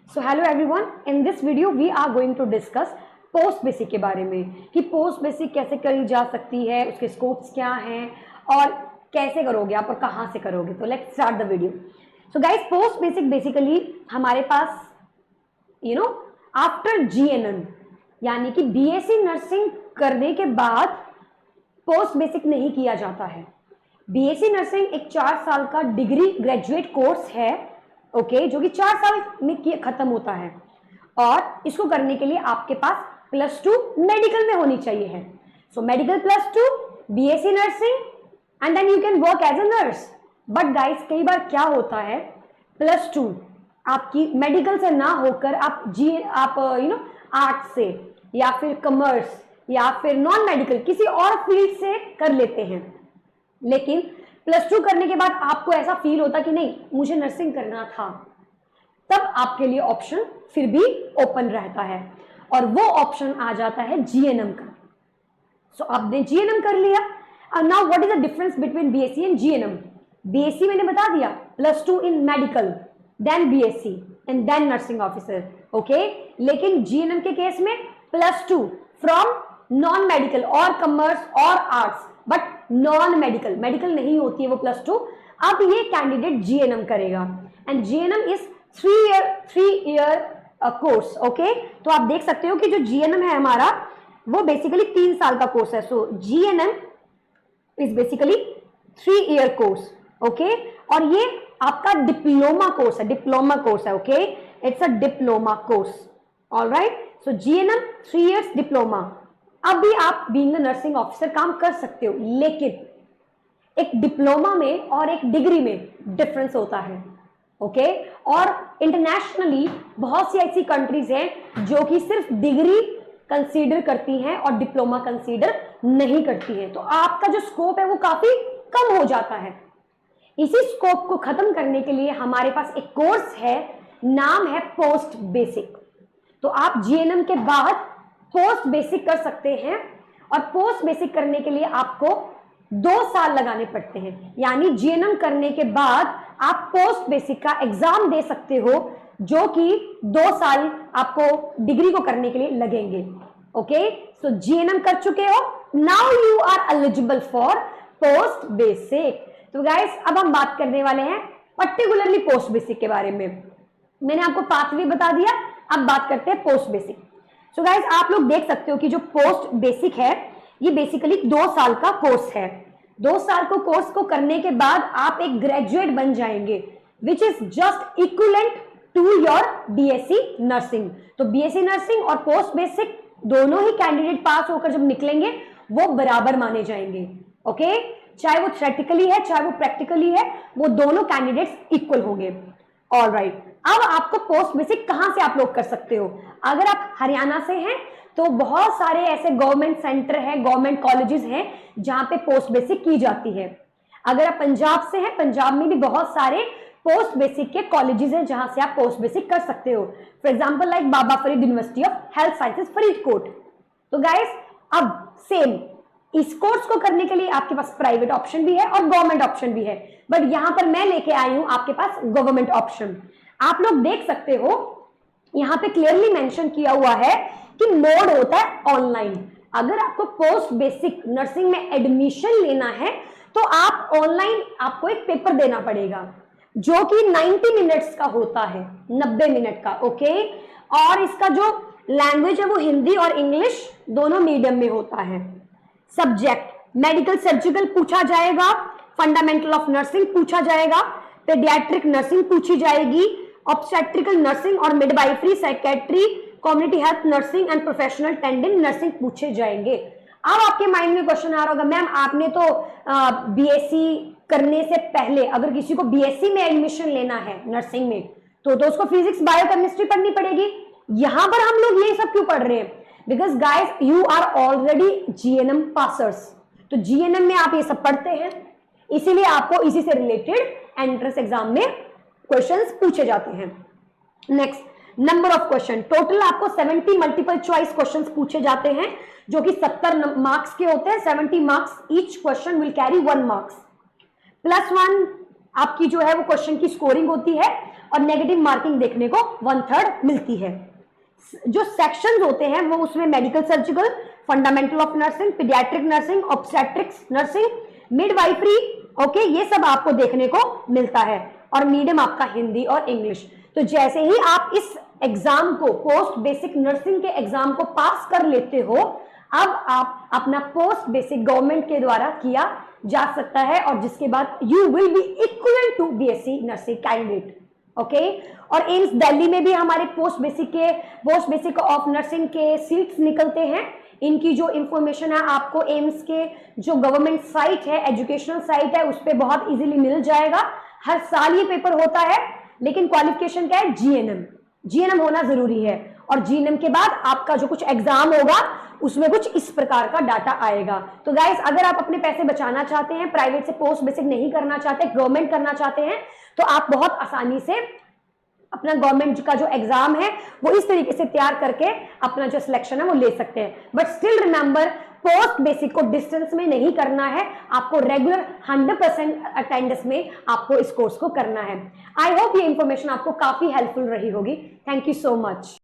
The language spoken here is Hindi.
So hello everyone, in this video we are going to discuss post basic के बारे में कि पोस्ट बेसिक कैसे करी जा सकती है, उसके स्कोप्स क्या हैं और कैसे करोगे आप और कहाँ से करोगे। तो let's start the video. So guys, post basic basically हमारे पास आफ्टर जीएनएम यानी कि बीएससी नर्सिंग करने के बाद पोस्ट बेसिक नहीं किया जाता है। बीएससी नर्सिंग एक 4 साल का डिग्री ग्रेजुएट कोर्स है, ओके, जो कि 4 साल में खत्म होता है और इसको करने के लिए आपके पास +2 मेडिकल में होनी चाहिए है। So medical +2 BSc nursing and then you can work as a nurse. But guys, कई बार क्या होता है, +2 आपकी मेडिकल से ना होकर आप आर्ट्स से या फिर कॉमर्स या फिर नॉन मेडिकल किसी और फील्ड से कर लेते हैं, लेकिन +2 करने के बाद आपको ऐसा फील होता कि नहीं मुझे नर्सिंग करना था, तब आपके लिए ऑप्शन फिर भी ओपन रहता है और वो ऑप्शन आ जाता है जीएनएम का। सो आपने जीएनएम कर लिया। Now what is the difference between BSc and GNM? BSc मैंने बता दिया, +2 in medical, then BSc and then nursing officer, okay. लेकिन जीएनएम के केस में +2 फ्रॉम नॉन मेडिकल और कॉमर्स और arts, but non medical, medical नहीं होती है वो +2। अब ये कैंडिडेट जीएनएम करेगा and GNM is 3 year course, okay. तो आप देख सकते हो कि जो जीएनएम है हमारा वो बेसिकली 3 साल का कोर्स है। So GNM is basically 3 year course, okay. और ये आपका डिप्लोमा कोर्स है, okay. It's a diploma course, alright. So GNM 3 years diploma. अब भी आप बीइंग अ नर्सिंग ऑफिसर काम कर सकते हो, लेकिन एक डिप्लोमा में और एक डिग्री में डिफरेंस होता है, ओके। और इंटरनेशनली बहुत सी ऐसी कंट्रीज हैं जो कि सिर्फ डिग्री कंसीडर करती हैं और डिप्लोमा कंसीडर नहीं करती हैं। तो आपका जो स्कोप है वो काफी कम हो जाता है। इसी स्कोप को खत्म करने के लिए हमारे पास एक कोर्स है, नाम है पोस्ट बेसिक। तो आप जीएनएम के बाद पोस्ट बेसिक कर सकते हैं और पोस्ट बेसिक करने के लिए आपको 2 साल लगाने पड़ते हैं। यानी जीएनएम करने के बाद आप पोस्ट बेसिक का एग्जाम दे सकते हो, जो कि 2 साल आपको डिग्री को करने के लिए लगेंगे, ओके। सो जीएनएम कर चुके हो, now you are eligible for post basic. तो गाइस, अब हम बात करने वाले हैं पर्टिकुलरली पोस्ट बेसिक के बारे में। मैंने आपको पाथवे बता दिया, अब बात करते हैं पोस्ट बेसिक। सो गाइस, आप लोग देख सकते हो कि जो पोस्ट बेसिक है ये बेसिकली 2 साल का कोर्स है। 2 साल को कोर्स को करने के बाद आप एक ग्रेजुएट बन जाएंगे, which is just equivalent to your BSc nursing. तो बीएससी नर्सिंग और पोस्ट बेसिक दोनों ही कैंडिडेट पास होकर जब निकलेंगे वो बराबर माने जाएंगे, ओके। चाहे वो थ्योरेटिकली है चाहे वो प्रैक्टिकली है, वो दोनों कैंडिडेट्स इक्वल होंगे, ऑलराइट। अब आपको पोस्ट बेसिक कहां से आप लोग कर सकते हो? अगर आप हरियाणा से हैं तो बहुत सारे ऐसे गवर्नमेंट सेंटर हैं, गवर्नमेंट कॉलेजेस हैं जहां पे पोस्ट बेसिक की जाती है। अगर आप पंजाब से हैं, पंजाब में भी बहुत सारे पोस्ट बेसिक के कॉलेजेस हैं जहां से आप पोस्ट बेसिक कर सकते हो। For example like Baba Farid university of health sciences Faridkot. तो गाइस, अब सेम इस कोर्स को करने के लिए आपके पास प्राइवेट ऑप्शन भी है और गवर्नमेंट ऑप्शन भी है, बट यहां पर मैं लेके आई हूं आपके पास गवर्नमेंट ऑप्शन। आप लोग देख सकते हो यहां पे क्लियरली मेंशन किया हुआ है कि मोड होता है ऑनलाइन। अगर आपको पोस्ट बेसिक नर्सिंग में एडमिशन लेना है तो आप ऑनलाइन आपको एक पेपर देना पड़ेगा जो कि 90 मिनट्स का होता है, 90 मिनट का, ओके। और इसका जो लैंग्वेज है वो हिंदी और इंग्लिश दोनों मीडियम में होता है। सब्जेक्ट मेडिकल सर्जिकल पूछा जाएगा, फंडामेंटल ऑफ नर्सिंग पूछा जाएगा, पेडियाट्रिक नर्सिंग पूछी जाएगी, ऑब्स्टेट्रिकल नर्सिंग और midwifery, psychiatry, community health nursing and professional टेंडेंट नर्सिंग पूछे जाएंगे। अब आपके माइंड में क्वेश्चन आ रहा होगा, मैम आपने तो बीएससी करने से पहले अगर किसी को बीएससी में एडमिशन लेना है नर्सिंग में तो उसको फिजिक्स बायोकेमिस्ट्री पढ़नी पड़ेगी। यहां पर हम लोग ये सब क्यों पढ़ रहे हैं? Because guys, you are already GNM passers. तो जीएनएम में आप ये सब पढ़ते हैं, इसीलिए आपको इसी से रिलेटेड एंट्रेंस एग्जाम में क्वेश्चंस पूछे जाते हैं। Next, number of question, total आपको 70 मल्टीपल चॉइस क्वेश्चंस पूछे जाते हैं जो कि 70 मार्क्स के होते हैं। 70 marks, each question will carry 1 marks. +1 आपकी जो है वो क्वेश्चन की स्कोरिंग होती है और नेगेटिव मार्किंग देखने को 1/3 मिलती है। जो सेक्शंस होते हैं वो उसमें medical surgical, fundamental of nursing, paediatric nursing, obstetrics nursing, midwifery, okay, ये सब आपको देखने को मिलता है। और मीडियम आपका हिंदी और इंग्लिश। तो जैसे ही आप इस एग्जाम को, पोस्ट बेसिक नर्सिंग के एग्जाम को पास कर लेते हो, अब आप अपना पोस्ट बेसिक गवर्नमेंट के द्वारा किया जा सकता है और जिसके बाद you will be equal to BSc nursing candidate, okay. और एम्स दिल्ली में भी हमारे पोस्ट बेसिक ऑफ नर्सिंग के सीट्स निकलते हैं। इनकी जो इंफॉर्मेशन है आपको एम्स के जो गवर्नमेंट साइट है, एजुकेशनल साइट है, उस पर बहुत इजीली मिल जाएगा। हर साल ये पेपर होता है, लेकिन क्वालिफिकेशन क्या है? जीएनएम होना जरूरी है। और जीएनएम के बाद आपका जो कुछ एग्जाम होगा उसमें कुछ इस प्रकार का डाटा आएगा। तो गाइस, अगर आप अपने पैसे बचाना चाहते हैं, प्राइवेट से पोस्ट बेसिक नहीं करना चाहते, गवर्नमेंट करना चाहते हैं, तो आप बहुत आसानी से अपना गवर्नमेंट का जो एग्जाम है वो इस तरीके से तैयार करके अपना जो सिलेक्शन है वो ले सकते हैं। But still remember, post basic को डिस्टेंस में नहीं करना है, आपको रेगुलर 100% अटेंडेंस में आपको इस कोर्स को करना है। आई होप ये इंफॉर्मेशन आपको काफी हेल्पफुल रही होगी। Thank you so much.